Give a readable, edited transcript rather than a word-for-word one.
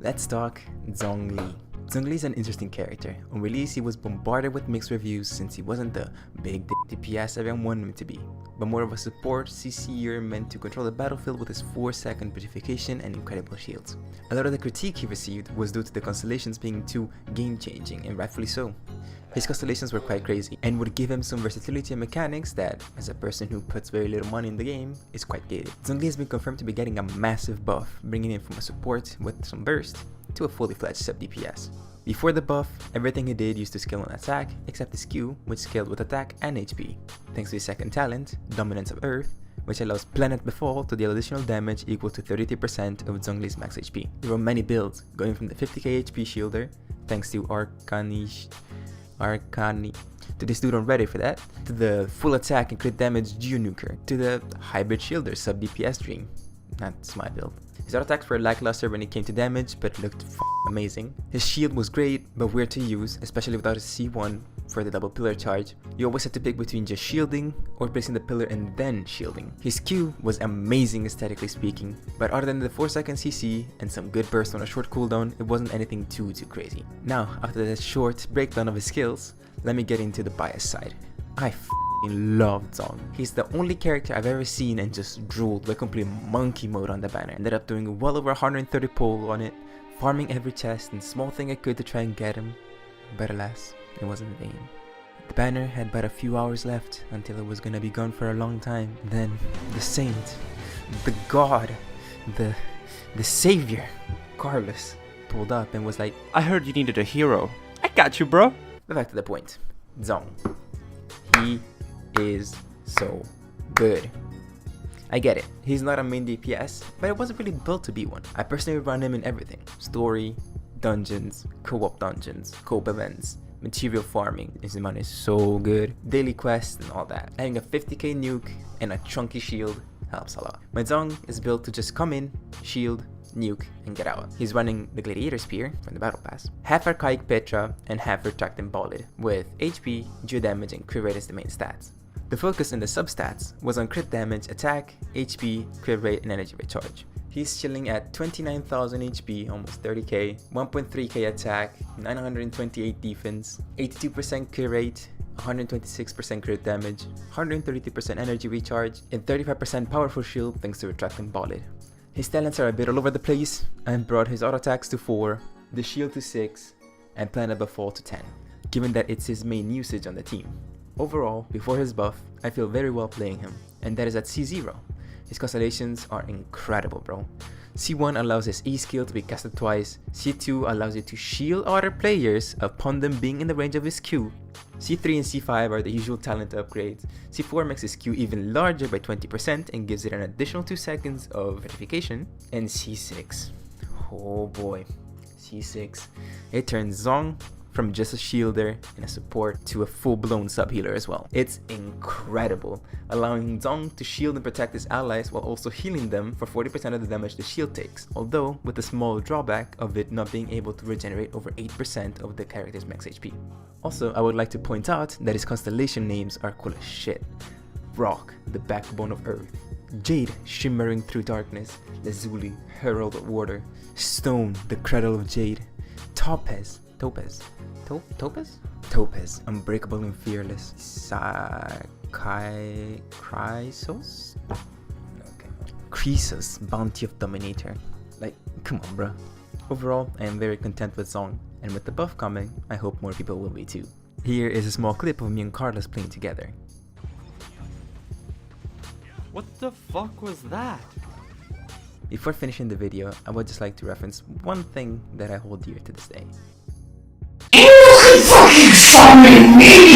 Let's talk Zhongli. Zhongli is an interesting character. On release, he was bombarded with mixed reviews since he wasn't the big DPS everyone wanted him to be, but more of a support CC'er meant to control the battlefield with his 4-second petrification and incredible shields. A lot of the critique he received was due to the constellations being too game-changing, and rightfully so. His constellations were quite crazy and would give him some versatility and mechanics that, as a person who puts very little money in the game, is quite gated. Zhongli has been confirmed to be getting a massive buff, bringing him from a support with some burst to a fully fledged sub DPS. Before the buff, everything he did used to scale on attack except his Q, which scaled with attack and HP, thanks to his second talent, Dominance of Earth, which allows Planet Befall to deal additional damage equal to 33% of Zhongli's max HP. There were many builds, going from the 50k HP shielder, thanks to Arcani, to this dude on Reddit for that, to the full attack and crit damage Geonuker, to the hybrid shielder sub DPS dream. That's my build. His auto attacks were lackluster when it came to damage, but looked amazing. His shield was great, but weird to use, especially without his C1 for the double pillar charge. You always had to pick between just shielding or placing the pillar and then shielding. His Q was amazing aesthetically speaking, but other than the 4-second CC and some good burst on a short cooldown, it wasn't anything too crazy. Now, after that short breakdown of his skills, let me get into the bias side. I love Zhong. He's the only character I've ever seen and just drooled by complete monkey mode on the banner. Ended up doing well over 130 pull on it, farming every chest and small thing I could to try and get him, but alas, it wasn't in vain. The banner had but a few hours left until it was gonna be gone for a long time. Then the saint, the god, the savior, Carlos, pulled up and was like, I heard you needed a hero. I got you, bro. But back to the point. Zhong. He is so good. I get it, he's not a main DPS, but it wasn't really built to be one. I personally run him in everything. Story, dungeons, co-op events, material farming. His amount is so good. Daily quests and all that. Having a 50k nuke and a chunky shield helps a lot. My Zhong is built to just come in, shield, nuke, and get out. He's running the Gladiator Spear from the Battle Pass, half Archaic Petra and half Retract Embodied, with HP, geo damage, and crit rate as the main stats. The focus in the substats was on crit damage, attack, HP, crit rate, and energy recharge. He's chilling at 29,000 HP, almost 30k, 1.3k attack, 928 defense, 82% crit rate, 126% crit damage, 133% energy recharge, and 35% powerful shield thanks to Retract Embodied. His talents are a bit all over the place, and brought his auto attacks to 4, the shield to 6, and Planet Befall to 10, given that it's his main usage on the team. Overall, before his buff, I feel very well playing him, and that is at C0. His constellations are incredible, bro. C1 allows his E skill to be casted twice, C2 allows you to shield other players upon them being in the range of his Q, C3 and C5 are the usual talent upgrades, C4 makes his Q even larger by 20% and gives it an additional 2 seconds of verification, and C6, oh boy, C6, it turns Zhong from just a shielder and a support to a full-blown sub-healer as well. It's incredible, allowing Zhong to shield and protect his allies while also healing them for 40% of the damage the shield takes, although with the small drawback of it not being able to regenerate over 8% of the character's max HP. Also, I would like to point out that his constellation names are cool as shit. Rock, the backbone of Earth. Jade, shimmering through darkness. Lazuli, herald of water. Stone, the cradle of Jade. Topaz, unbreakable and fearless. Chrysos? Okay. Chrysos, bounty of dominator. Like, come on, bro. Overall, I am very content with Zhong, and with the buff coming, I hope more people will be too. Here is a small clip of me and Carlos playing together. What the fuck was that? Before finishing the video, I would just like to reference one thing that I hold dear to this day. You can fucking summon me!